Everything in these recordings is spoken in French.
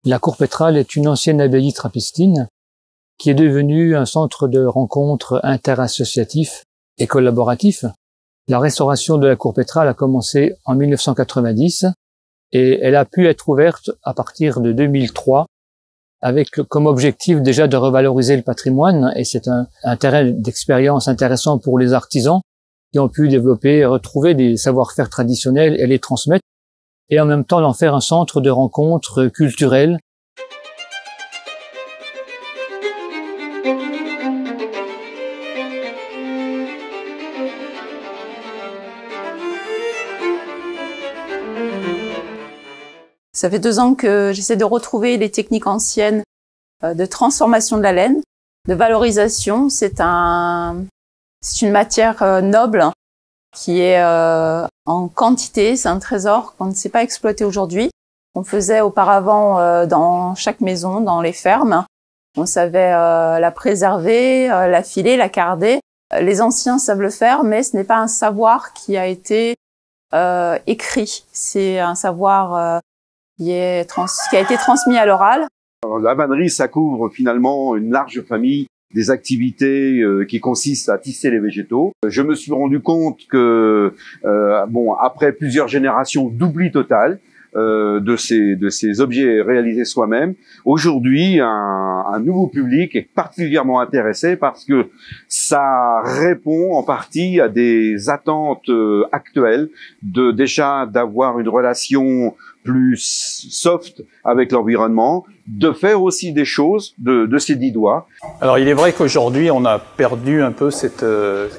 La cour Pétrale est une ancienne abbaye trappistine qui est devenue un centre de rencontres interassociatifs et collaboratifs. La restauration de la cour Pétrale a commencé en 1990 et elle a pu être ouverte à partir de 2003 avec comme objectif déjà de revaloriser le patrimoine, et c'est un terrain d'expérience intéressant pour les artisans qui ont pu développer, retrouver des savoir-faire traditionnels et les transmettre, et en même temps d'en faire un centre de rencontres culturelles. Ça fait 2 ans que j'essaie de retrouver les techniques anciennes de transformation de la laine, de valorisation. C'est une matière noble qui est en quantité. C'est un trésor qu'on ne sait pas exploiter aujourd'hui. On faisait auparavant dans chaque maison, dans les fermes. On savait la préserver, la filer, la carder. Les anciens savent le faire, mais ce n'est pas un savoir qui a été écrit. C'est un savoir qui a été transmis à l'oral. La vannerie, ça couvre finalement une large famille des activités qui consistent à tisser les végétaux. Je me suis rendu compte que, après plusieurs générations d'oubli total de ces objets réalisés soi-même, aujourd'hui, un nouveau public est particulièrement intéressé parce que ça répond en partie à des attentes actuelles déjà d'avoir une relation plus soft avec l'environnement, de faire aussi des choses de ses 10 doigts. Alors il est vrai qu'aujourd'hui on a perdu un peu cette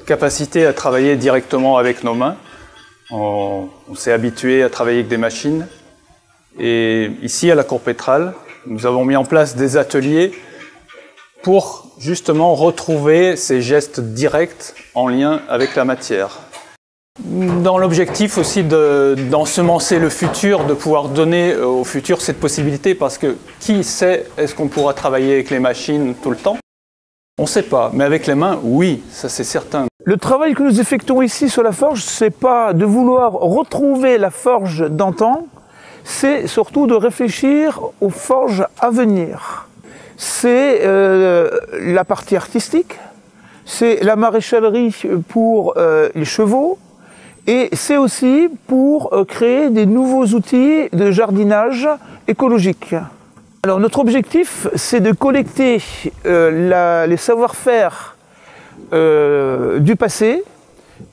capacité à travailler directement avec nos mains. On s'est habitué à travailler avec des machines. Et ici à la cour Pétrale, nous avons mis en place des ateliers pour justement retrouver ces gestes directs en lien avec la matière. Dans l'objectif aussi d'ensemencer le futur, de pouvoir donner au futur cette possibilité, parce que qui sait, est-ce qu'on pourra travailler avec les machines tout le temps? On ne sait pas, mais avec les mains, oui, ça c'est certain. Le travail que nous effectuons ici sur la forge, c'est pas de vouloir retrouver la forge d'antan, c'est surtout de réfléchir aux forges à venir. C'est la partie artistique, c'est la maréchalerie pour les chevaux, et c'est aussi pour créer des nouveaux outils de jardinage écologique. Alors notre objectif, c'est de collecter les savoir-faire du passé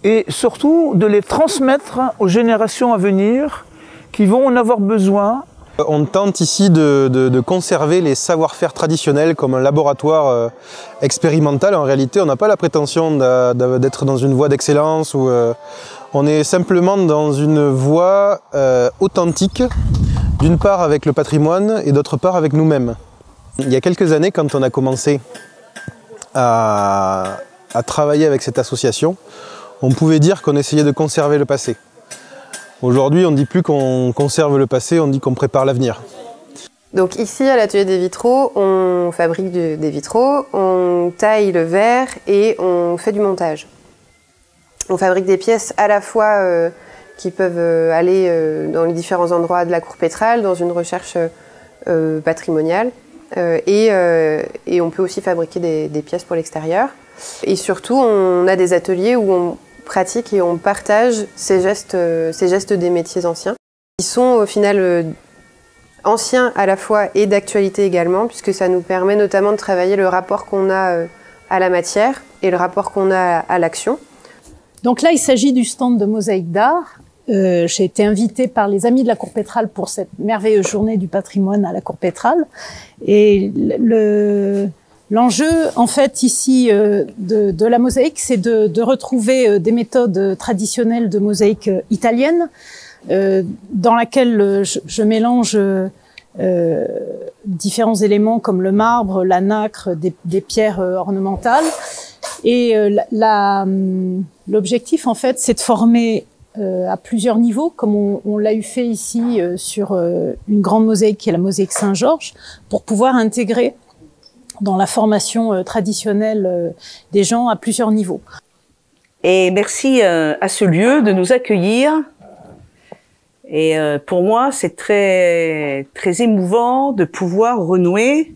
et surtout de les transmettre aux générations à venir qui vont en avoir besoin. On tente ici de conserver les savoir-faire traditionnels comme un laboratoire expérimental. En réalité, on n'a pas la prétention d'être dans une voie d'excellence. On est simplement dans une voie authentique, d'une part avec le patrimoine et d'autre part avec nous-mêmes. Il y a quelques années, quand on a commencé à travailler avec cette association, on pouvait dire qu'on essayait de conserver le passé. Aujourd'hui, on ne dit plus qu'on conserve le passé, on dit qu'on prépare l'avenir. Donc ici, à l'atelier des vitraux, on fabrique des vitraux, on taille le verre et on fait du montage. On fabrique des pièces à la fois qui peuvent aller dans les différents endroits de la cour Pétrale, dans une recherche patrimoniale, et on peut aussi fabriquer des pièces pour l'extérieur. Et surtout, on a des ateliers où on pratique et on partage ces gestes des métiers anciens, qui sont au final anciens à la fois et d'actualité également, puisque ça nous permet notamment de travailler le rapport qu'on a à la matière et le rapport qu'on a à l'action. Donc là, il s'agit du stand de mosaïque d'art. J'ai été invitée par les Amis de la cour Pétrale pour cette merveilleuse journée du patrimoine à la cour Pétrale. Et l'enjeu, en fait, ici, de la mosaïque, c'est de retrouver des méthodes traditionnelles de mosaïque italienne, dans laquelle je mélange différents éléments comme le marbre, la nacre, des pierres ornementales. Et l'objectif, en fait, c'est de former à plusieurs niveaux, comme on l'a eu fait ici sur une grande mosaïque qui est la mosaïque Saint-Georges, pour pouvoir intégrer dans la formation traditionnelle des gens à plusieurs niveaux. Et merci à ce lieu de nous accueillir. Et pour moi, c'est très émouvant de pouvoir renouer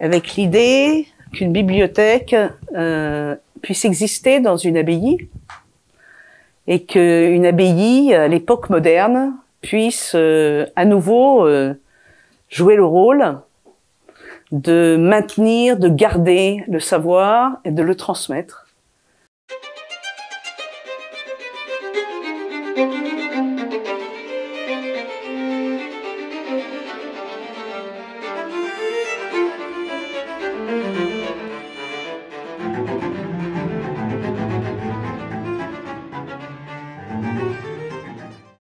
avec l'idée qu'une bibliothèque puisse exister dans une abbaye et qu'une abbaye, à l'époque moderne, puisse à nouveau jouer le rôle de maintenir, de garder le savoir et de le transmettre.